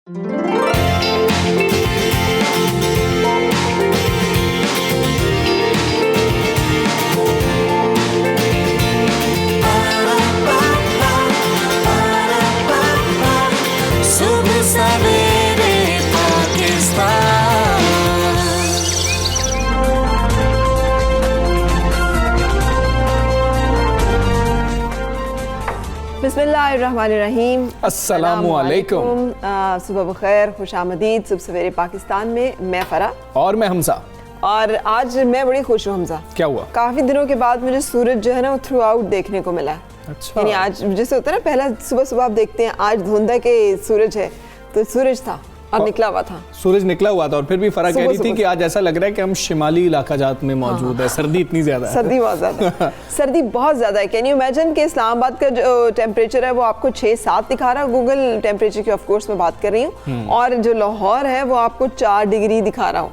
बिस्मिल्लाहिर्रहमानिर्रहीम। अस्सलामुअलैकुम। सुबह बखैर, खुशामदीद सुबह सवेरे पाकिस्तान में। मैं फरा और मैं हमजा। और आज मैं बड़ी खुश हूँ हमजा। क्या हुआ? काफ़ी दिनों के बाद मुझे सूरज जो है ना वो थ्रू आउट देखने को मिला। अच्छा। यानी आज जैसे होता है ना, पहला सुबह सुबह आप देखते हैं आज धुंधा के सूरज है, तो सूरज था और निकला हुआ था। सूरज निकला हुआ था और फिर भी फरा कह रही थी कि आज ऐसा लग रहा है कि हम शिमाली इलाका जात में मौजूद है। सर्दी इतनी ज्यादा है। सर्दी बहुत ज्यादा सर्दी बहुत ज्यादा है। कैन यू इमेजिन कि इस्लामाबाद का जो टेम्परेचर है वो आपको 6-7 दिखा रहा है, गूगल टेम्परेचर की ऑफ कोर्स मैं बात कर रही हूँ, और जो लाहौर है वो आपको 4 डिग्री दिखा रहा हूँ।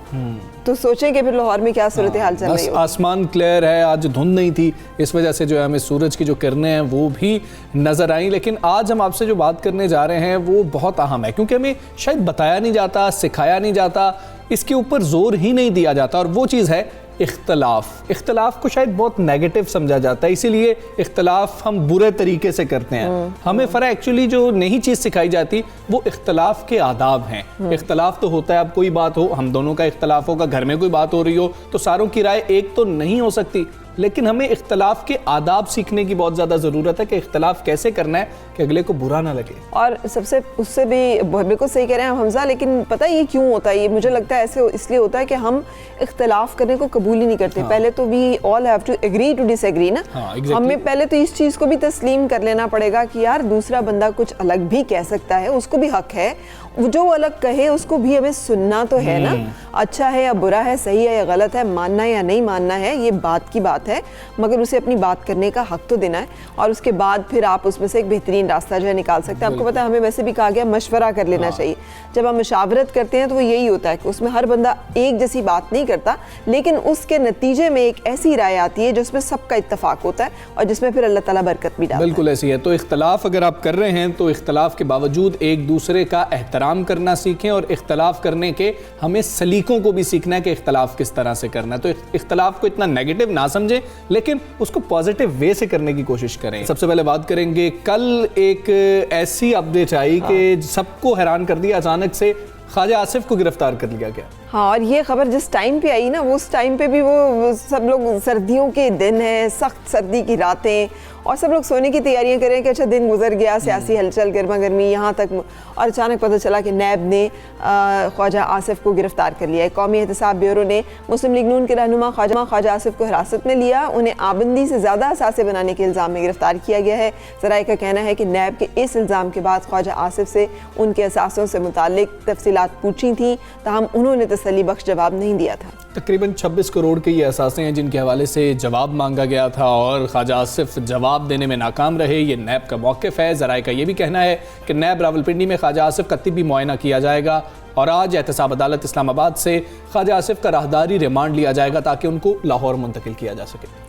तो सोचें कि फिर लाहौर में क्या सूरत हाल चल रही है। आसमान क्लियर है, आज धुंध नहीं थी, इस वजह से जो है हमें सूरज की जो किरणें हैं वो भी नजर आई। लेकिन आज हम आपसे जो बात करने जा रहे हैं वो बहुत अहम है, क्योंकि हमें शायद बताया नहीं जाता, सिखाया नहीं जाता, इसके ऊपर जोर ही नहीं दिया जाता, और वो चीज़ है इख्तलाफ। इख्तलाफ को शायद बहुत नेगेटिव समझा जाता है, इसीलिए इख्तलाफ हम बुरे तरीके से करते हैं। हमें फरा एक्चुअली जो नई चीज़ सिखाई जाती वो इख्तलाफ के आदाब हैं। इख्तलाफ तो होता है, अब कोई बात हो, हम दोनों का इख्तलाफ होगा, घर में कोई बात हो रही हो तो सारों की राय एक तो नहीं हो सकती, लेकिन हमें इख्तलाफ के आदाब सीखने की बहुत ज़्यादा ज़रूरत है कि इख्तलाफ कैसे करना है कि अगले को बुरा ना लगे। और सबसे उससे भी बिल्कुल सही कह रहे हैं हमजा, लेकिन पता है ये क्यों होता है? ये मुझे लगता है ऐसे इसलिए होता है कि हम इख्तलाफ करने को कबूल ही नहीं करते। हाँ। पहले तो we all have to agree to disagree ना। हाँ, exactly। हमें पहले तो इस चीज़ को भी तस्लीम कर लेना पड़ेगा कि यार दूसरा बंदा कुछ अलग भी कह सकता है, उसको भी हक है, जो अलग कहे उसको भी हमें सुनना तो है ना। अच्छा है या बुरा है, सही है या गलत है, मानना या नहीं मानना है, ये बात की बात है, मगर उसे अपनी बात करने का हक तो देना है, और उसके बाद फिर आप उसमें से एक बेहतरीन रास्ता जो है निकाल सकते हैं। आपको पता है हमें वैसे भी कहा गया मशवरा कर लेना चाहिए। जब हम मुशावरत करते हैं तो वो यही होता है कि उसमें हर बंदा एक जैसी बात नहीं करता, लेकिन उसके नतीजे में एक ऐसी राय आती है जिसमें सबका इत्तफाक होता है और जिसमें फिर अल्लाह ताला बरकत भी डालता है। बिल्कुल ऐसी है। तो इख्तलाफ अगर आप कर रहे हैं तो इख्तलाफ के बावजूद एक दूसरे का एहतराम करना सीखें, और इख्तलाफ करने के हमें सलीकों को भी सीखना है कि इख्तलाफ किस तरह से करना है। तो इख्तलाफ को इतना नेगेटिव ना समझें, लेकिन उसको पॉजिटिव वे से करने की कोशिश करें। सबसे पहले बात करेंगे, कल एक ऐसी अपडेट आई कि सबको हैरान कर दिया, अचानक से ख्वाजा आसिफ को गिरफ्तार कर लिया गया। हाँ, और ये खबर जिस टाइम पे आई ना, वो उस टाइम पे भी वो सब लोग, सर्दियों के दिन है, सख्त सर्दी की रातें, और सब लोग सोने की तैयारियां कर रहे हैं कि अच्छा दिन गुजर गया, सियासी हलचल, गर्मा गर्मी यहाँ तक, और अचानक पता चला कि नैब ने ख्वाजा आसिफ को गिरफ्तार कर लिया है। कौमी एहतसाब ब्यूरो ने मुस्लिम लीग नून के रहनुमा ख्वाजा आसिफ को हिरासत में लिया। उन्हें आबंदी से ज़्यादा असासे बनाने के इल्ज़ाम में गिरफ्तार किया गया है। ज़राए का कहना है कि नैब के इस इल्ज़ाम के बाद ख्वाजा आसिफ से उनके असासों से मुताल्लिक तफसीलात पूछी थी, ताहम उन्होंने तसल्ली बख्श जवाब नहीं दिया था। तकरीबन 26 करोड़ के ये असासे हैं जिनके हवाले से जवाब मांगा गया था, और ख्वाजा आसिफ जवाब देने में नाकाम रहे। ये नैब का मौक़िफ़ है। ज़राए का ये भी कहना है कि नैब रावलपिंडी में ख्वाजा आसिफ का तिब्बी मुआयना किया जाएगा, और आज एहतसाब अदालत इस्लामाबाद से ख्वाजा आसिफ का राहदारी रिमांड लिया जाएगा ताकि उनको लाहौर मुंतकिल किया जा सके।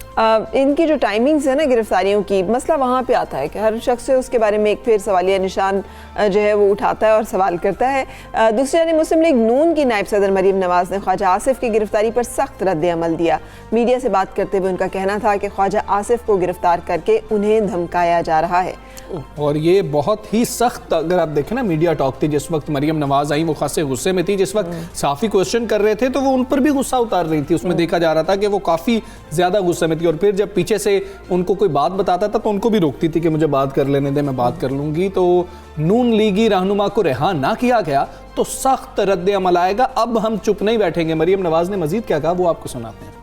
इनकी जो टाइमिंग्स है ना गिरफ्तारियों की, मसला वहाँ पे आता है कि हर शख्स से उसके बारे में एक फिर सवालिया निशान जो है वो उठाता है और सवाल करता है। दूसरी जानिब मुस्लिम लीग नून की नायब सदर मरीम नवाज ने ख्वाजा आसिफ की गिरफ्तारी पर सख्त रद्द अमल दिया। मीडिया से बात करते हुए उनका कहना था कि ख्वाजा आसिफ को गिरफ्तार करके उन्हें धमकाया जा रहा है, और ये बहुत ही सख्त, अगर आप देखें ना, मीडिया टॉक थी। जिस वक्त मरीम नवाज आई वो खासे गुस्से में थी, जिस वक्त साफ़ी क्वेश्चन कर रहे थे तो वो उन पर भी गुस्सा उतार रही थी। उसमें देखा जा रहा था कि वो काफ़ी ज़्यादा गुस्से में थी, और फिर जब पीछे से उनको कोई बात बताता था तो उनको भी रोकती थी कि मुझे बात कर लेने दे, मैं बात कर लूँगी। तो नून लीगी रहनुमा को रिहा ना किया गया तो सख्त रद्द अमल आएगा। अब हम चुप नहीं बैठेंगे। मरीम नवाज ने मजीद क्या कहा वो आपको सुनाते हैं।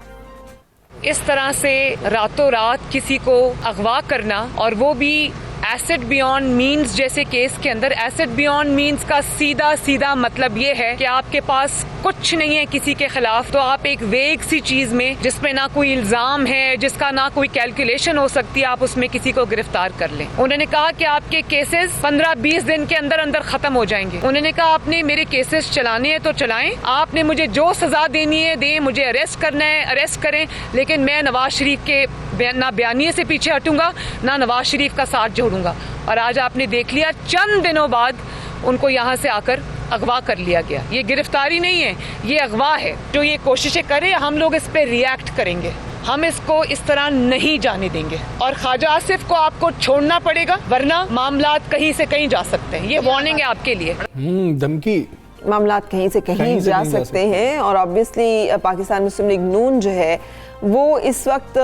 इस तरह से रातों रात किसी को अगवा करना, और वो भी एसेट बियॉन्ड मीन्स जैसे केस के अंदर। एसेट बियॉन्ड मीन्स का सीधा सीधा मतलब ये है कि आपके पास कुछ नहीं है किसी के खिलाफ, तो आप एक वेग सी चीज में जिसमें ना कोई इल्जाम है, जिसका ना कोई कैलकुलेशन हो सकती है, आप उसमें किसी को गिरफ्तार कर लें। उन्होंने कहा कि आपके केसेस 15-20 दिन के अंदर अंदर खत्म हो जाएंगे। उन्होंने कहा आपने मेरे केसेस चलाने हैं तो चलाएं, आपने मुझे जो सजा देनी है दें, मुझे अरेस्ट करना है अरेस्ट करें, लेकिन मैं नवाज शरीफ के ना बयानिए से पीछे हटूंगा, ना नवाज शरीफ का साथ जोड़ूंगा। और आज आपने देख लिया, चंद दिनों बाद उनको यहाँ से आकर अगवा कर लिया गया। ये गिरफ्तारी नहीं है, ये अगवा है। जो ये कोशिशें करे, हम लोग इस पे रिएक्ट करेंगे। हम इसको इस तरह नहीं जाने देंगे और ख्वाजा आसिफ को आपको छोड़ना पड़ेगा, वरना मामलात कहीं से कहीं जा सकते हैं। ये वार्निंग है आपके लिए। धमकी, मामलात कहीं से कहीं जा सकते हैं। और ऑब्वियसली पाकिस्तान मुस्लिम लीग नून जो है वो इस वक्त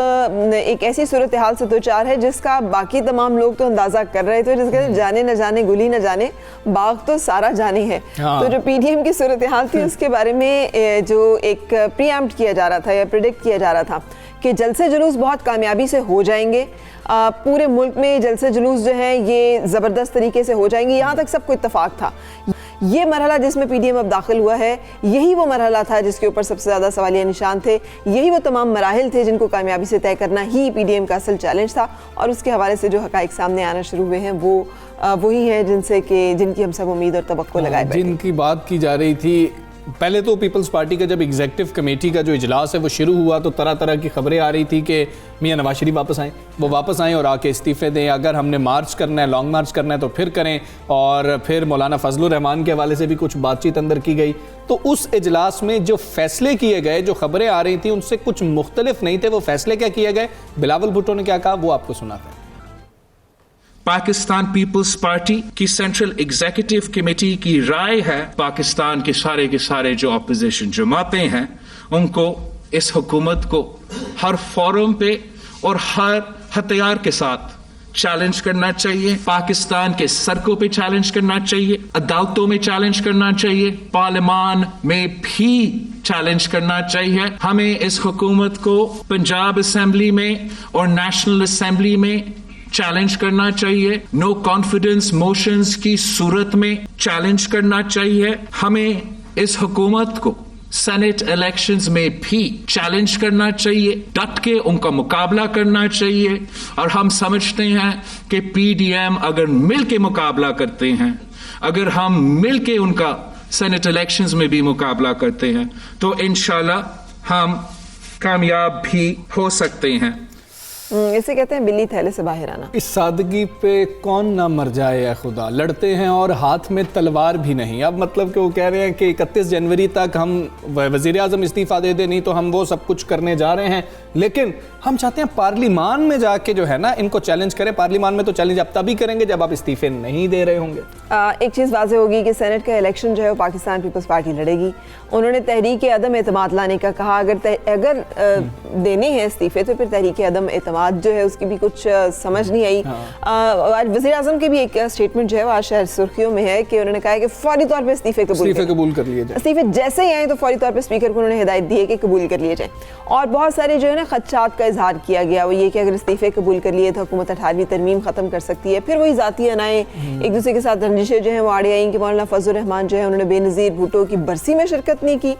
एक ऐसी सूरत हाल से दो चार है जिसका बाकी तमाम लोग तो अंदाजा कर रहे थे, जिसके जाने न जाने गुली न जाने बाग तो सारा जाने है। तो जो पीडीएम की सूरत हाल थी उसके बारे में जो एक प्रीएम्प्ट किया जा रहा था या प्रिडिक्ट किया जा रहा था कि जलसे जुलूस बहुत कामयाबी से हो जाएंगे, पूरे मुल्क में जलसे जुलूस जो है ये ज़बरदस्त तरीके से हो जाएंगे, यहाँ तक सबको इत्तफाक था। ये मरहला जिसमें पीडीएम अब दाखिल हुआ है, यही वो मरहला था जिसके ऊपर सबसे ज़्यादा सवालिया निशान थे, यही वो तमाम मराहिल थे जिनको कामयाबी से तय करना ही पीडीएम का असल चैलेंज था। और उसके हवाले से जो हक़ाइक़ सामने आना शुरू हुए हैं वो वही है जिनकी हम सब उम्मीद और तवक्को लगाए बैठे। जिनकी बात की जा रही थी, पहले तो पीपल्स पार्टी का जब एग्जीक्यूटिव कमेटी का जो इजलास है वो शुरू हुआ तो तरह तरह की खबरें आ रही थी कि मियां नवाज शरीफ वापस आएँ, वो वापस आएँ और आके इस्तीफ़े दें, अगर हमने मार्च करना है, लॉन्ग मार्च करना है तो फिर करें। और फिर मौलाना फजलुर रहमान के हवाले से भी कुछ बातचीत अंदर की गई। तो उस इजलास में जो फैसले किए गए, जो खबरें आ रही थी उनसे कुछ मुख्तलिफ नहीं थे। वो फैसले क्या किए गए, बिलावल भुट्टो ने क्या कहा, वो आपको सुनाते हैं। पाकिस्तान पीपल्स पार्टी की सेंट्रल एग्जीक्यूटिव कमेटी की राय है पाकिस्तान के सारे जो अपोजिशन जमातें हैं उनको इस हुकूमत को हर फोरम पे और हर हथियार के साथ चैलेंज करना चाहिए। पाकिस्तान के सड़कों पे चैलेंज करना चाहिए, अदालतों में चैलेंज करना चाहिए, पार्लियामान में भी चैलेंज करना चाहिए। हमें इस हुकूमत को पंजाब असेंबली में और नेशनल असेंबली में चैलेंज करना चाहिए, नो कॉन्फिडेंस मोशंस की सूरत में चैलेंज करना चाहिए। हमें इस हुकूमत को सेनेट इलेक्शंस में भी चैलेंज करना चाहिए, डट के उनका मुकाबला करना चाहिए। और हम समझते हैं कि पीडीएम अगर मिल के मुकाबला करते हैं, अगर हम मिल के उनका सेनेट इलेक्शंस में भी मुकाबला करते हैं तो इंशाल्लाह हम कामयाब भी हो सकते हैं। इसे कहते हैं बिल्ली थैले से बाहर आना। इस सादगी पे कौन ना मर जाए या खुदा, लड़ते हैं और हाथ में तलवार भी नहीं। अब मतलब कि वो कह रहे हैं कि 31 जनवरी तक हम वज़ीर आज़म इस्तीफ़ा दे दे, नहीं तो हम वो सब कुछ करने जा रहे हैं। लेकिन हम चाहते हैं पार्लियामान में जाके जो है ना इनको चैलेंज करें। पार्लियामान में तो चैलेंज आप तभी करेंगे जब आप इस्तीफे नहीं दे रहे होंगे। एक चीज़ वाज़ेह होगी कि सेनेट का इलेक्शन जो है वो पाकिस्तान पीपल्स पार्टी लड़ेगी। उन्होंने तहरीक अदम एतमाद लाने का कहा, अगर देने हैं इस्तीफे तो फिर तहरीक अदम एतमाद जो है उसकी भी कुछ समझ नहीं आई। आज वज़ीर आज़म की भी एक स्टेटमेंट जो है वो आज शहर सुर्खियों में है कि उन्होंने कहा है कि फौरी तौर पर इस्तीफे कबूल कर लिए जाए। इस्तीफे जैसे ही आए तो फौरी तौर पर स्पीकर को उन्होंने हिदायत दी है कि कबूल कर लिए जाए। और बहुत सारे जो है ना खदशात का इजहार किया गया वो ये कि अगर इस्तीफे कबूल कर लिए तो हुकूमत 18वीं तरमीम ख़त्म कर सकती है। फिर वही ज़ाती अनाएँ एक दूसरे के साथ रंजिशें जो हैं वो आड़े आई कि मौलाना फजलुर रहमान जो है उन्होंने बेनज़ीर भुट्टो की बरसी में शिरकत नहीं की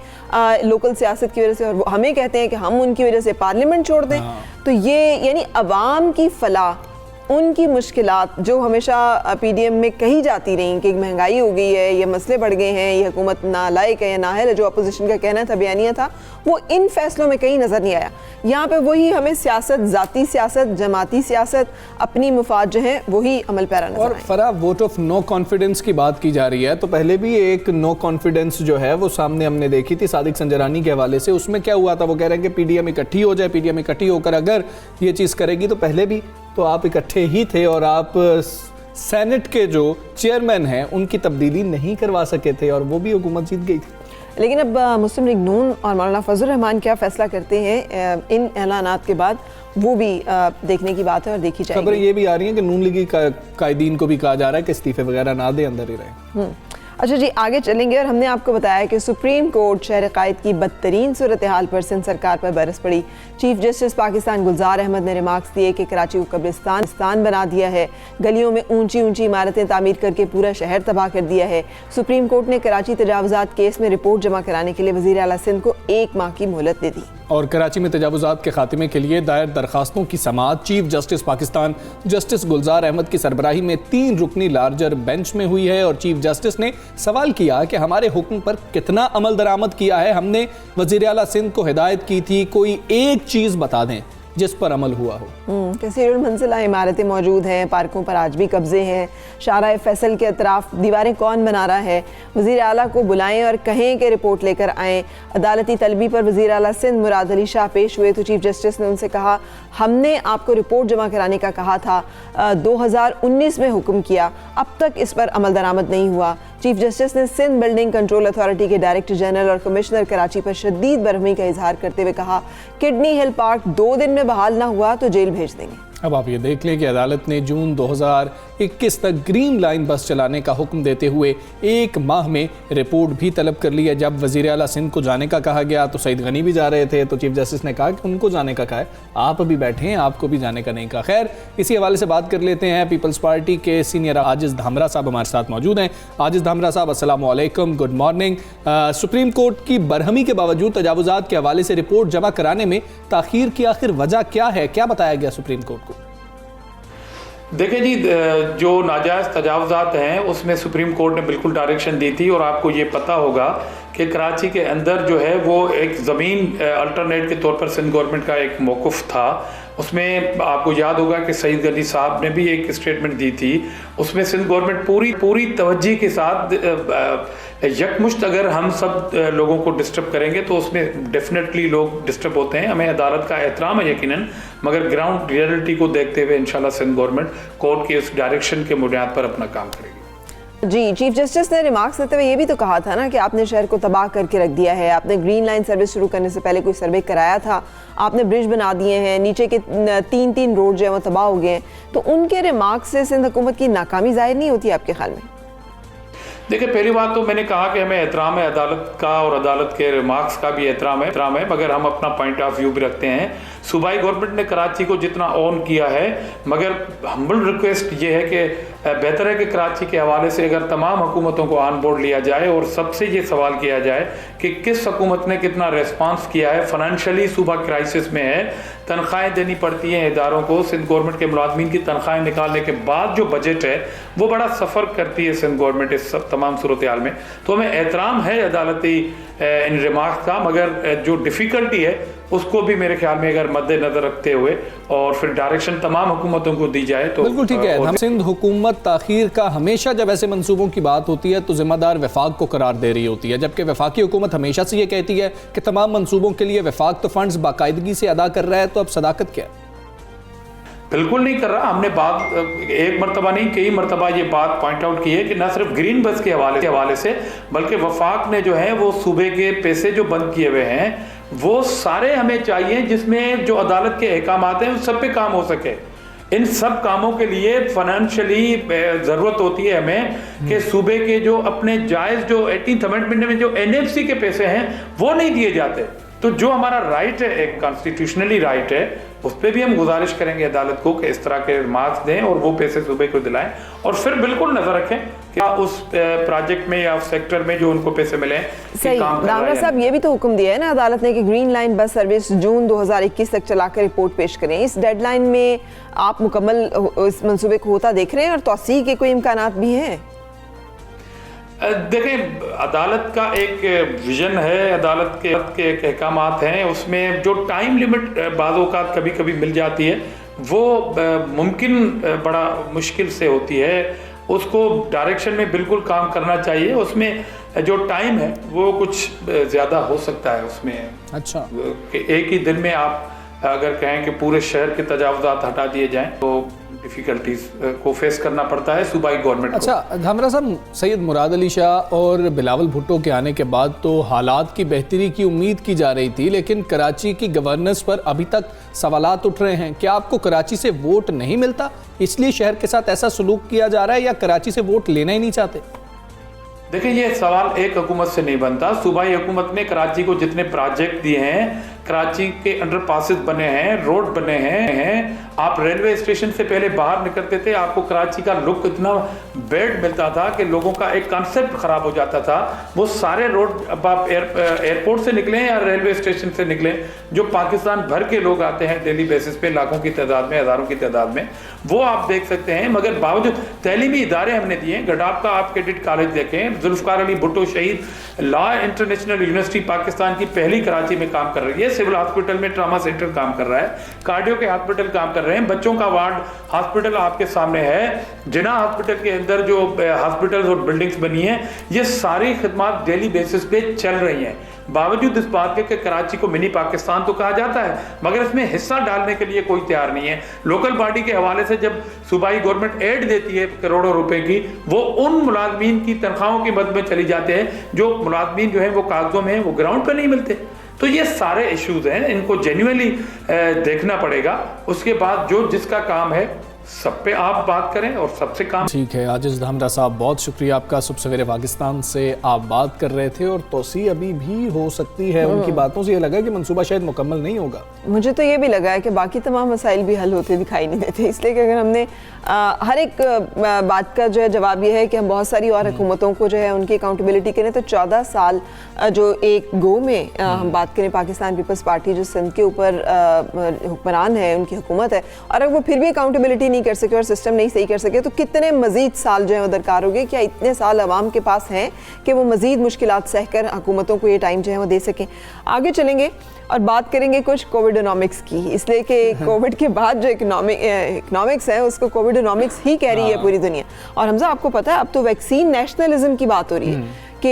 लोकल सियासत की वजह से, और हमें कहते हैं कि हम उनकी वजह से पार्लियामेंट छोड़ दें। तो ये यानी अवाम की फलाह, उनकी मुश्किलात जो हमेशा पीडीएम में कही जाती रही कि महंगाई हो गई है, ये मसले बढ़ गए हैं, ये हुकूमत नालायक है या नाअहल है, जो अपोजिशन का कहना था, बयानिया था, वो इन फैसलों में कहीं नज़र नहीं आया। यहाँ पे वही हमें सियासत, ज़ाती सियासत, जमाती सियासत, अपनी मुफाद जो है वही अमल पैरा नजर आए। और फरा वोट ऑफ नो कॉन्फिडेंस की बात की जा रही है तो पहले भी एक नो कॉन्फिडेंस जो है वो सामने हमने देखी थी सादिक संजरानी के हवाले से। उसमें क्या हुआ था, वो कह रहे हैं कि पीडीएम इकट्ठी हो जाए, पीडीएम इकट्ठी होकर अगर ये चीज़ करेगी तो पहले भी तो आप इकट्ठे ही थे और आप सेनेट के जो चेयरमैन हैं उनकी तब्दीली नहीं करवा सके थे और वो भी हुकूमत जीत गई थी। लेकिन अब मुस्लिम लीग नून और मौलाना फजलुर रहमान क्या फैसला करते हैं इन ऐलानात के बाद, वो भी देखने की बात है और देखी जाएगी। खबरें ये भी आ रही हैं कि नून लीगी कायदीन को भी कहा जा रहा है कि इस्तीफे वगैरह ना दे, अंदर ही रहे। अच्छा जी, आगे चलेंगे और हमने आपको बताया कि सुप्रीम कोर्ट शहर कायद की बदतरीन सूरत हाल पर सिंध सरकार पर बरस पड़ी। चीफ जस्टिस पाकिस्तान गुलजार अहमद ने रिमार्क्स दिए कि कराची को कब्रिस्तान बना दिया है, गलियों में ऊंची ऊंची इमारतें तामीर करके पूरा शहर तबाह कर दिया है। सुप्रीम कोर्ट ने कराची तजावुजात केस में रिपोर्ट जमा कराने के लिए वज़ीर आला सिंध को 1 माह की मोहलत दे दी। और कराची में तजावुजात के खात्मे के लिए दायर दरखास्तों की समाअत चीफ जस्टिस पाकिस्तान जस्टिस गुलजार अहमद की सरबराही में 3 रुकनी लार्जर बेंच में हुई है। और चीफ जस्टिस ने सवाल किया कि हमारे हुक्म पर कितना अमल दरामद किया है। हमने वज़ीर आला सिंध को हिदायत की थी कोई एक चीज़ बता दें जिस पर अमल हुआ हो। कसीरुल मंजिला इमारतें मौजूद हैं, पार्कों पर आज भी कब्जे हैं, शाहराह फैसल के अतराफ दीवारें कौन बना रहा है? वज़ीर आला को बुलाएं और कहें कि रिपोर्ट लेकर आएँ। अदालती तलबी पर वज़ीर आला सिंध मुराद अली शाह पेश हुए तो चीफ जस्टिस ने उनसे कहा, हमने आपको रिपोर्ट जमा कराने का कहा था, 2019 में हुक्म किया, अब तक इस पर अमल दरामद नहीं हुआ। चीफ जस्टिस ने सिंध बिल्डिंग कंट्रोल अथॉरिटी के डायरेक्टर जनरल और कमिश्नर कराची पर शदीद बरहमी का इजहार करते हुए कहा, किडनी हिल पार्क 2 दिन में बहाल ना हुआ तो जेल भेज देंगे। अब आप ये देख लें कि अदालत ने जून 2021 तक ग्रीन लाइन बस चलाने का हुक्म देते हुए 1 माह में रिपोर्ट भी तलब कर ली है। जब वज़ीर आला सिंध को जाने का कहा गया तो सईद गनी भी जा रहे थे, तो चीफ जस्टिस ने कहा कि उनको जाने का कहा है, आप अभी बैठे हैं, आपको भी जाने का नहीं कहा। खैर, इसी हवाले से बात कर लेते हैं। पीपल्स पार्टी के सीनियर आजिज़ धामरा साहब हमारे साथ मौजूद हैं। आजिज़ धामरा साहब, अस्सलामु अलैकुम, गुड मॉर्निंग। सुप्रीम कोर्ट की बरहमी के बावजूद तजावुज़ात के हवाले से रिपोर्ट जमा कराने में ताख़ीर की आखिर वजह क्या है, क्या बताया गया सुप्रीम कोर्ट को? देखिए जी, जो नाजायज़ तजावुज़ात हैं उसमें सुप्रीम कोर्ट ने बिल्कुल डायरेक्शन दी थी, और आपको ये पता होगा कि कराची के अंदर जो है वो एक ज़मीन अल्टरनेट के तौर पर सिंध गवर्नमेंट का एक मौक़िफ़ था। उसमें आपको याद होगा कि सईद गनी साहब ने भी एक स्टेटमेंट दी थी, उसमें सिंध गवर्नमेंट पूरी तवज्जो के साथ यकमुश्त अगर हम सब लोगों को डिस्टर्ब करेंगे तो उसमें डेफिनेटली लोग डिस्टर्ब होते हैं। हमें अदालत का एहतराम है यकीनन, मगर ग्राउंड रियलिटी को देखते हुए इंशाल्लाह सिंध गवर्नमेंट कोर्ट के उस डायरेक्शन के बुनियाद पर अपना काम करेगी। जी, चीफ जस्टिस ने रिमार्क्स देते हुए ये भी तो कहा था ना कि आपने शहर को तबाह करके रख दिया है, आपने ग्रीन लाइन सर्विस शुरू करने से पहले कोई सर्वे कराया था, आपने ब्रिज बना दिए हैं, नीचे के 3 रोड जो है वो तबाह हो गए हैं, तो उनके रिमार्क्स से सिंध हुकूमत की नाकामी जाहिर नहीं होती आपके ख्याल में? देखिए, पहली बात तो मैंने कहा कि हमें एहतराम है अदालत का, और अदालत के रिमार्क्स का भी एहतराम है, मगर हम अपना पॉइंट ऑफ व्यू भी रखते हैं। सूबाई गवर्नमेंट ने कराची को जितना ऑन किया है, मगर हम्बल रिक्वेस्ट ये है कि बेहतर है कि कराची के हवाले से अगर तमाम हुकूमतों को ऑन बोर्ड लिया जाए और सबसे ये सवाल किया जाए कि किस हुकूमत ने कितना रेस्पॉन्स किया है। फाइनेंशियली सूबा क्राइसिस में है, तनख्वाहें देनी पड़ती हैं इदारों को, सिंध गवर्नमेंट के मुलाजमीन की तनख्वाहें निकालने के बाद जो बजट है वो बड़ा सफ़र करती है सिंध गवर्नमेंट इस सब तमाम सूरत हाल में। तो हमें एहतराम है अदालती इन रिमार्क्स का, मगर जो डिफ़िकल्टी है उसको भी मेरे ख्याल में अगर मद्देनजर रखते हुए और फिर डायरेक्शन तमाम हुकूमतों को दी जाए तो बिल्कुल ठीक है। हम सिंध हुकूमत ताखीर का हमेशा जब ऐसे मंसूबों की बात होती है तो जिम्मेदार वफाक को करार दे रही होती है, जबकि वफाकी हुकूमत हमेशा से ये कहती है कि तमाम मंसूबों के लिए वफाक तो फंड्स बाकायदगी से अदा कर रहा है, तो अब सदाकत क्या है? बिल्कुल नहीं कर रहा। हमने बात एक मरतबा नहीं कई मरतबा ये बात पॉइंट आउट की है कि न सिर्फ ग्रीन बस के हवाले से बल्कि वफाक ने जो है वो सूबे के पैसे जो बंद किए हुए हैं वो सारे हमें चाहिए, जिसमें जो अदालत के अहकामात हैं उन सब पे काम हो सके। इन सब कामों के लिए फाइनेंशियली ज़रूरत होती है हमें कि सूबे के जो अपने जायज़ जो 18th अमेंडमेंट में जो NFC के पैसे हैं वो नहीं दिए जाते। तो जो हमारा राइट है, एक कॉन्स्टिट्यूशनली राइट है, उस पर भी हम गुजारिश करेंगे अदालत को कि इस तरह के रिमार्क्स दें और वो पैसे सूबे को दिलाएं, और फिर बिल्कुल नजर रखें कि उस प्रोजेक्ट में या उस सेक्टर में जो उनको पैसे मिले सही। दामरा साहब, ये भी तो हुक्म दिया है ना अदालत ने कि ग्रीन लाइन बस सर्विस जून 2021 तक चलाकर रिपोर्ट पेश करें। इस डेडलाइन में आप मुकम्मल इस मंसूबे को होता देख रहे हैं और तौसीह के कोई इम्कानात भी हैं? देखें, अदालत का एक विजन है, अदालत के एक अहकामात हैं, उसमें जो टाइम लिमिट बाज़ औक़ात कभी कभी मिल जाती है वो मुमकिन बड़ा मुश्किल से होती है। उसको डायरेक्शन में बिल्कुल काम करना चाहिए, उसमें जो टाइम है वो कुछ ज़्यादा हो सकता है उसमें। अच्छा, एक ही दिन में आप अगर कहें कि पूरे शहर के तजावुज़ात हटा दिए जाएं तो डिफ़िकल्टीज़ को फेस करना पड़ता है सूबाई गवर्नमेंट को। अच्छा धामरा साहब, सैयद मुराद अली शाह और बिलावल भुट्टो के आने के बाद तो हालात की बेहतरी की उम्मीद की जा रही थी, लेकिन कराची की गवर्नेंस पर अभी तक सवालात उठ रहे हैं। क्या आपको कराची से वोट नहीं मिलता, इसलिए शहर के साथ ऐसा सलूक किया जा रहा है, या कराची से वोट लेना ही नहीं चाहते? देखिए, ये सवाल एक हुकूमत से नहीं बनता। सूबाई हुकूमत ने कराची को जितने प्रोजेक्ट दिए हैं, कराची के अंडरपासेस बने हैं, रोड बने हैं, आप रेलवे स्टेशन से पहले बाहर निकलते थे आपको कराची का लुक इतना बैड मिलता था कि लोगों का एक कॉन्सेप्ट खराब हो जाता था। वो सारे रोड, अब आप एयरपोर्ट से निकलें या रेलवे स्टेशन से निकलें, जो पाकिस्तान भर के लोग आते हैं डेली बेसिस पे, लाखों की तादाद में, हज़ारों की तादाद में, वो आप देख सकते हैं। मगर बावजूद तैलीमी इदारे हमने दिए, गडाफ का आप कैडेट कॉलेज देखें, जुल्फ़िकार अली भुट्टो शहीद लॉ इंटरनेशनल यूनिवर्सिटी पाकिस्तान की पहली कराची में काम कर रही है। सिविल हॉस्पिटल में ट्रॉमा सेंटर काम कर रहा है, कार्डियो के हॉस्पिटल काम कर रहे हैं, बच्चों का वार्ड हॉस्पिटल आपके सामने है, जिना हॉस्पिटल के अंदर जो हॉस्पिटल्स और बिल्डिंग्स बनी है, ये सारी खिदमत डेली बेसिस पे चल रही हैं। बावजूद इस बात के कि कराची को मिनी पाकिस्तान तो कहा जाता है, मगर इसमें हिस्सा डालने के लिए कोई तैयार नहीं है। लोकल बॉडी के हवाले से जब सूबाई गवर्नमेंट एड देती है करोड़ों रुपए की, वो उन मुलाजमीन की तनख्वाहों की मद में चली जाते हैं जो मुलाजमीन जो है वो कागजों में, वो ग्राउंड पे नहीं मिलते। तो ये सारे इश्यूज हैं, इनको जेन्युइनली देखना पड़ेगा। उसके बाद जो जिसका काम है सब पे आप बात करें और सबसे काम। ठीक है आजिज धामरा साहब, बहुत शुक्रिया आपका। सुबह सवेरे पाकिस्तान से आप बात कर रहे थे और तोसी अभी भी हो सकती है। उनकी बातों से ये लगा कि मंसूबा शायद मुकम्मल नहीं होगा। मुझे तो ये भी लगा है कि बाकी तमाम मसाइल भी हल होते दिखाई नहीं देते, इसलिए कि अगर हमने हर एक बात का जो है जवाब ये है कि हम बहुत सारी और हुकूमतों को जो है उनकी अकाउंटेबिलिटी करें, तो 14 साल जो एक गो में हम बात करें पाकिस्तान पीपल्स पार्टी जो सिंध के ऊपर हुक्मरान है, उनकी हुकूमत है, और अगर वो फिर भी अकाउंटेबिलिटी नहीं कर सके और सिस्टम नहीं सही कर सके, तो कितने मजीद साल जो है वो दरकार हो गए। क्या इतने साल अवाम के पास हैं कि वो मजीद मुश्किलात सहकर हुकूमतों को ये टाइम जो है वो दे सकें। आगे चलेंगे और बात करेंगे कुछ कोविडोनॉमिक्स की, इसलिए कि कोविड के बाद जो इकोनॉमिक्स है उसको कोविडोनॉमिक्स ही कह रही है पूरी दुनिया। और हमजा आपको पता है अब तो वैक्सीन नेशनलिज्म की बात हो रही है कि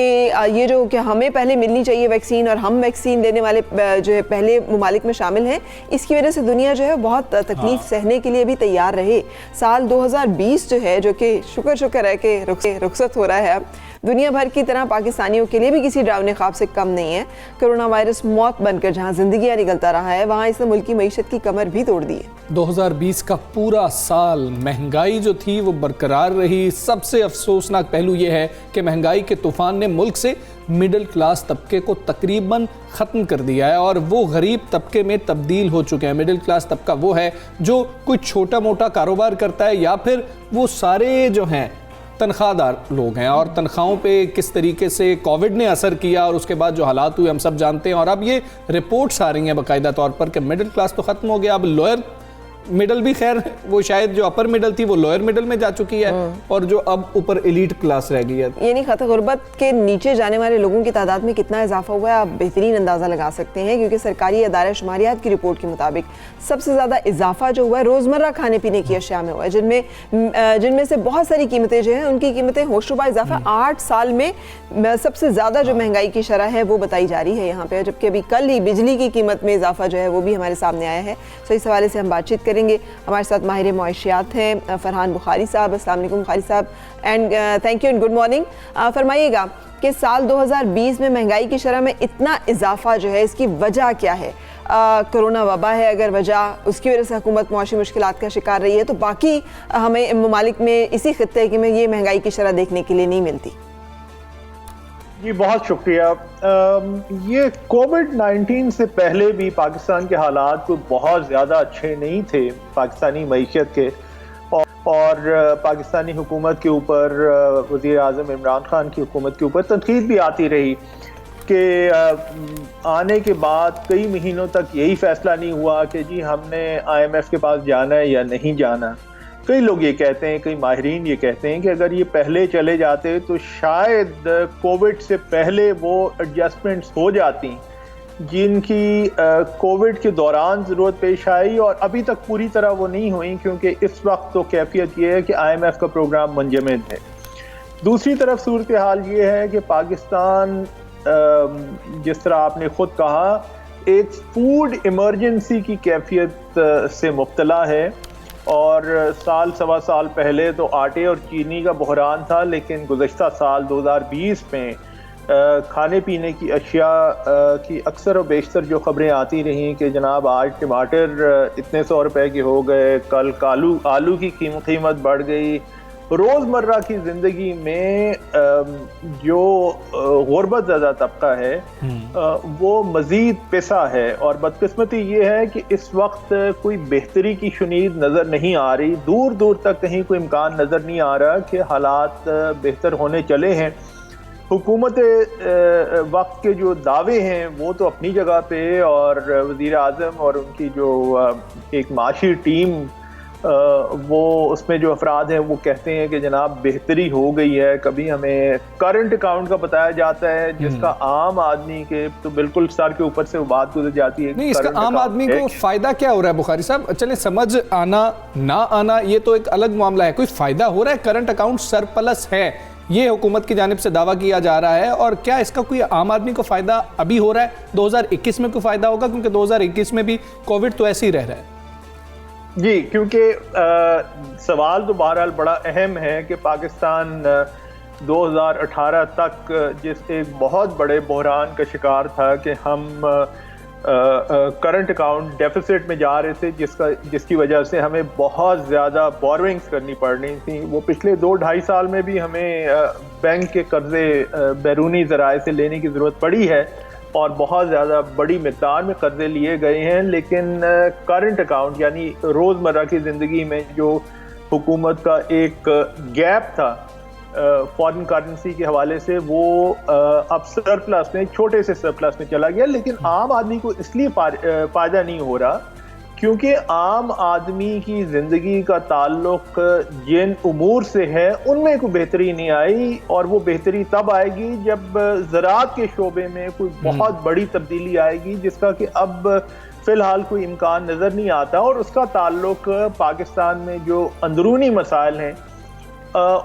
ये जो कि हमें पहले मिलनी चाहिए वैक्सीन और हम वैक्सीन लेने वाले जो है पहले ममालिक में शामिल हैं, इसकी वजह से दुनिया जो है बहुत तकलीफ सहने के लिए भी तैयार रहे। साल 2020 जो है, जो कि शुक्र है कि रुखसत हो रहा है, अब दुनिया भर की तरह पाकिस्तानियों के लिए भी किसी डरावने ख्वाब से कम नहीं है। कोरोना वायरस मौत बनकर जहां जिंदगियां निकलता रहा है, वहां इसने मुल्क की मईशत की कमर भी तोड़ दी है। 2020 का पूरा साल महंगाई जो थी वो बरकरार रही। सबसे अफसोसनाक पहलू ये है कि महंगाई के तूफान ने मुल्क से मिडिल क्लास तबके को तकरीबन ख़त्म कर दिया है और वो गरीब तबके में तब्दील हो चुके हैं। मिडिल क्लास तबका वो है जो कोई छोटा मोटा कारोबार करता है या फिर वो सारे जो हैं तनख्वाहदार लोग हैं। और तनख्वाहों पे किस तरीके से कोविड ने असर किया और उसके बाद जो हालात हुए हम सब जानते हैं। और अब ये रिपोर्ट्स आ रही हैं बाकायदा तौर पर कि मिडिल क्लास तो ख़त्म हो गया, अब लोअर मिडल भी, खैर वो शायद जो अपर मिडल थी वो लोअर मिडल में जा चुकी है और जो अब ऊपर एलीट क्लास रह गई है। ये नहीं खता गुर्बत के नीचे जाने वाले लोगों की तादाद में कितना इजाफा हुआ है आप बेहतरीन अंदाज़ा लगा सकते हैं, क्योंकि सरकारी अदारा शुमारियात की रिपोर्ट के मुताबिक सबसे ज़्यादा इजाफा जो हुआ है रोज़मर्रा खाने पीने की अशिया में हुआ है, जिनमें से बहुत सारी कीमतें जो हैं उनकी कीमतें होशरुबा इजाफा 8 साल में सबसे ज़्यादा जो महंगाई की शरह है वो बताई जा रही है यहाँ पे। जबकि अभी कल ही बिजली की कीमत में इजाफा जो है वो भी हमारे सामने आया है। तो इस हवाले से हम बातचीत करेंगे। हमारे साथ माहिर मुआशियात हैं फरहान बुखारी साहब। अस्सलाम वालेकुम बुखारी साहब, and thank you and good morning. फरमाइएगा कि साल 2020 में महंगाई की शरह में इतना इजाफा जो है इसकी वजह क्या है? कोरोना वबा है अगर वजह, उसकी वजह से हुकूमत मुआशी मुश्किलात का शिकार रही है, तो बाकी हमें ममालिक में इसी खित्ते की में ये महंगाई की शरह देखने के लिए नहीं मिलती। जी बहुत शुक्रिया। ये कोविड-19 से पहले भी पाकिस्तान के हालात कोई बहुत ज़्यादा अच्छे नहीं थे पाकिस्तानी मईशत के, और पाकिस्तानी हुकूमत के ऊपर, वज़ीर आज़म इमरान खान की हुकूमत के ऊपर तनकीद भी आती रही कि आने के बाद कई महीनों तक यही फ़ैसला नहीं हुआ कि जी हमने IMF के पास जाना है या नहीं जाना। कई लोग ये कहते हैं, कई माहिरीन ये कहते हैं कि अगर ये पहले चले जाते तो शायद कोविड से पहले वो एडजस्टमेंट्स हो जाती जिनकी कोविड के दौरान ज़रूरत पेश आई, और अभी तक पूरी तरह वो नहीं हुई, क्योंकि इस वक्त तो कैफियत ये है कि IMF का प्रोग्राम मुंजमद है। दूसरी तरफ सूरत हाल ये है कि पाकिस्तान, जिस तरह आपने ख़ुद कहा, एक फूड इमरजेंसी की कैफियत से मुब्तला है। और साल सवा साल पहले तो आटे और चीनी का बहरान था, लेकिन गुज़श्ता साल 2020 में खाने पीने की अशिया की अक्सर और बेशतर जो ख़बरें आती रहीं कि जनाब आज टमाटर इतने 100 रुपए के हो गए, कल आलू की कीमत बढ़ गई। रोज़मर्रा की ज़िंदगी में जो गुर्बत ज़्यादा तबका है वो मज़ीद पिसा है, और बदकिस्मती ये है कि इस वक्त कोई बेहतरी की शुनीद नज़र नहीं आ रही। दूर दूर तक कहीं कोई इम्कान नज़र नहीं आ रहा कि हालात बेहतर होने चले हैं। हुकूमत वक्त के जो दावे हैं वो तो अपनी जगह पे, और वज़ीर आज़म और उनकी जो एक माशी टीम वो उसमें जो अफराद हैं वो कहते हैं कि जनाब बेहतरी हो गई है। कभी हमें करंट अकाउंट का बताया जाता है जिसका आम आदमी के तो बिल्कुल सर के ऊपर से वो बात गुजर जाती है। नहीं, इसका आम आदमी को फायदा क्या हो रहा है बुखारी साहब? चले समझ आना ना आना ये तो एक अलग मामला है, कोई फायदा हो रहा है? करंट अकाउंट सरप्लस है, ये हुकूमत की जानिब से दावा किया जा रहा है, और क्या इसका कोई आम आदमी को फायदा अभी हो रहा है? 2021 में कोई फायदा होगा? क्योंकि 2021 में भी कोविड तो ऐसे ही रह रहा है। जी, क्योंकि सवाल तो बहरहाल बड़ा अहम है कि पाकिस्तान 2018 तक जिस एक बहुत बड़े बहरान का शिकार था कि हम करंट अकाउंट डेफिसिट में जा रहे थे, जिसकी वजह से हमें बहुत ज़्यादा बोरोइंग्स करनी पड़ रही थी। वो पिछले 2-2.5 साल में भी हमें बैंक के कर्जे बैरूनी ज़राए से लेने की ज़रूरत पड़ी है और बहुत ज़्यादा बड़ी मिक़दार में कर्जे लिए गए हैं, लेकिन करंट अकाउंट यानी रोज़मर्रा की ज़िंदगी में जो हुकूमत का एक गैप था फॉरेन करेंसी के हवाले से, वो अब सरप्लस में, छोटे से सरप्लस में चला गया। लेकिन आम आदमी को इसलिए फ़ायदा नहीं हो रहा क्योंकि आम आदमी की ज़िंदगी का ताल्लुक जिन उमूर से है उनमें कोई बेहतरी नहीं आई, और वो बेहतरी तब आएगी जब ज़राअत के शोबे में कोई बहुत बड़ी तब्दीली आएगी, जिसका कि अब फ़िलहाल कोई इम्कान नज़र नहीं आता। और उसका ताल्लुक पाकिस्तान में जो अंदरूनी मसाइल हैं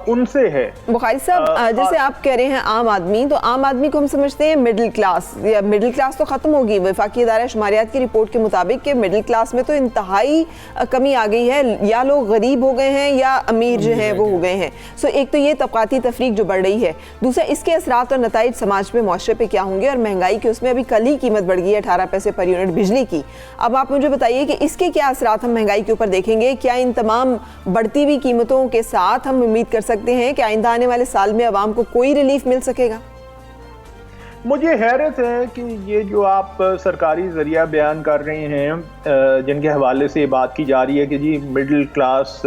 उनसे है। बुखारी साहब, जैसे आप कह रहे हैं आम आदमी, तो आम आदमी को हम समझते हैं मिडिल क्लास, या मिडिल क्लास तो ख़त्म होगी। वफाकी इदारा शुमारियात की रिपोर्ट के मुताबिक कि मिडिल क्लास में तो इंतहाई कमी आ गई है, या लोग गरीब हो गए हैं या अमीर जो हैं वो हो गए हैं। सो एक तो ये तबकाती तफरीक जो बढ़ रही है, दूसरा इसके असरात और नताइज समाज पे, मुआशरे पे क्या होंगे, और महंगाई के उसमें अभी कल ही कीमत बढ़ गई है 18 पैसे पर यूनिट बिजली की। अब आप मुझे बताइए कि इसके क्या असरात हम महंगाई के ऊपर देखेंगे? क्या इन तमाम बढ़ती हुई कीमतों के साथ हम उम्मीद कर सकते हैं कि आइंदा आने वाले साल में आवाम को कोई रिलीफ मिल सकेगा? मुझे हैरत है कि ये जो आप सरकारी जरिया बयान कर रहे हैं, जिनके हवाले से ये बात की जा रही है कि जी मिडिल क्लास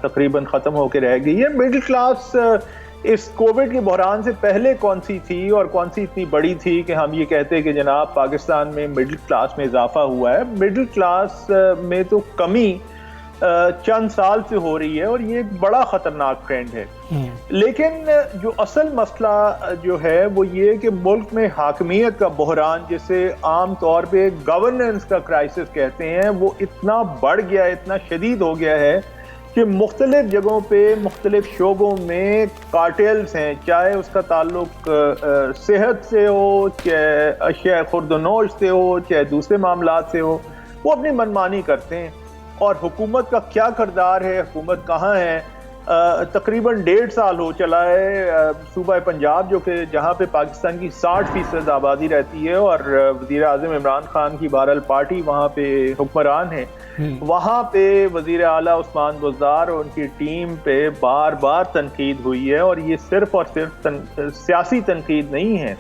तकरीबन ख़त्म होकर रह गई है। मिडिल क्लास इस कोविड के बहरान से पहले कौन सी थी और कौन सी इतनी बड़ी थी कि हम ये कहते हैं कि जनाब पाकिस्तान में मिडिल क्लास में इजाफा हुआ है? मिडिल क्लास में तो कमी चंद साल से हो रही है और ये एक बड़ा ख़तरनाक ट्रेंड है। लेकिन जो असल मसला जो है वो ये कि मुल्क में हाकमियत का बहरान, जिसे आम तौर पे गवर्नेंस का क्राइसिस कहते हैं, वो इतना बढ़ गया है, इतना शदीद हो गया है कि मुख्तलिफ जगहों पे मुख्तलिफ शोबों में कार्टेल्स हैं, चाहे उसका ताल्लुक सेहत से हो, चाहे अशिया खुर्दनोश से हो, चाहे दूसरे मामलात से हो, वो अपनी मनमानी करते हैं। और हुकूमत का क्या किरदार है, हुकूमत कहाँ है? तकरीबन 1.5 साल हो चला है सूबा पंजाब, जो कि जहाँ पे पाकिस्तान की 60% आबादी रहती है और वज़ीर आज़म इमरान खान की बहरहाल पार्टी वहाँ पे हुक्मरान है, वहाँ पे वज़ीर आला उस्मान बुज़दार और उनकी टीम पे बार बार तनकीद हुई है। और ये सिर्फ और सिर्फ सियासी तनकीद नहीं है,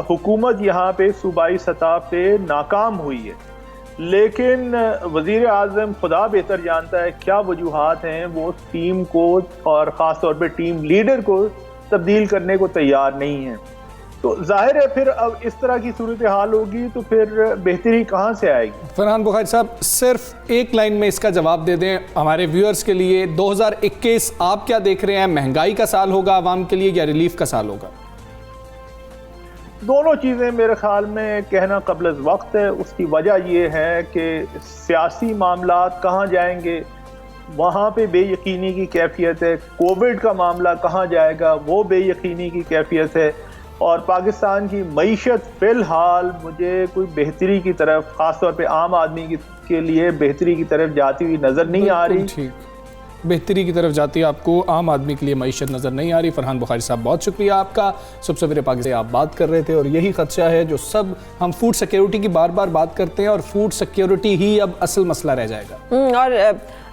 हुकूमत यहाँ पे सूबाई सतह पे नाकाम हुई है। लेकिन वज़ीर आज़म खुदा बेहतर जानता है क्या वजूहात हैं, वो टीम को और ख़ास तौर पे टीम लीडर को तब्दील करने को तैयार नहीं है। तो जाहिर है फिर अब इस तरह की सूरत हाल होगी तो फिर बेहतरी कहाँ से आएगी? फरहान बुखारी साहब, सिर्फ एक लाइन में इसका जवाब दे दें हमारे व्यूअर्स के लिए। 2021 आप क्या देख रहे हैं? महंगाई का साल होगा आवाम के लिए या रिलीफ का साल होगा? दोनों चीज़ें मेरे ख्याल में कहना कबल वक्त है। उसकी वजह यह है कि सियासी मामलात कहाँ जाएंगे, वहाँ पे बेयकीनी की कैफियत है। कोविड का मामला कहाँ जाएगा, वो बेयकीनी की कैफियत है। और पाकिस्तान की मईशत फ़िलहाल मुझे कोई बेहतरी की तरफ, ख़ास तौर पे आम आदमी के लिए बेहतरी की तरफ जाती हुई नज़र नहीं आ रही। ठीक, बेहतरी की तरफ जाती है आपको, आम आदमी के लिए मईशत नज़र नहीं आ रही। फरहान बुखारी साहब, बहुत शुक्रिया आपका। सुबह सवेरे पाकिस्तान से आप बात कर रहे थे और यही खदशा है जो सब हम फूड सिक्योरिटी की बार बार बात करते हैं, और फूड सिक्योरिटी ही अब असल मसला रह जाएगा। और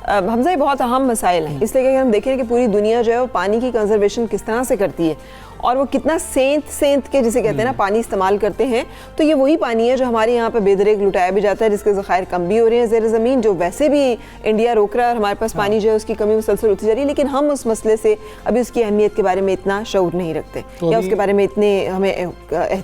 हमजा, ये बहुत अहम मसाइल हैं, इसलिए कि हम देखें कि पूरी दुनिया जो है वो पानी की कंजर्वेशन किस तरह से करती है और वो कितना सेंध के जिसे कहते हैं ना पानी इस्तेमाल करते हैं। तो ये वही पानी है जो हमारे यहाँ पे बेदरेक लुटाया भी जाता है, जिसके ज़खायर कम भी हो रहे हैं ज़ेर ज़मीन, जो वैसे भी इंडिया रोक रहा है और हमारे पास पानी जो है उसकी कमी मुसलसल होती जा रही है। लेकिन हम उस मसले से अभी उसकी अहमियत के बारे में इतना शऊर नहीं रखते, या उसके बारे में इतने हमें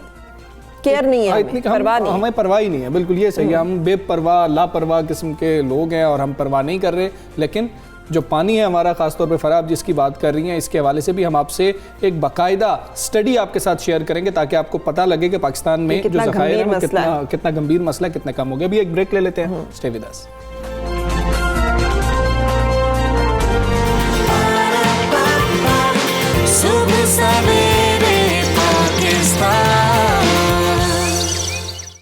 केयर नहीं है, इतनी हमें परवाह ही नहीं है। बिल्कुल ये सही है, हम बेपरवाह लापरवाह किस्म के लोग हैं और हम परवाह नहीं कर रहे। लेकिन जो पानी है हमारा, खासतौर पे फराह जिसकी बात कर रही हैं, इसके हवाले से भी हम आपसे एक बाकायदा स्टडी आपके साथ शेयर करेंगे ताकि आपको पता लगे कि पाकिस्तान में जो ज़खायर है कितना गंभीर मसला, कितना कम हो गया। अभी एक ब्रेक ले लेते हैं, स्टे विद अस।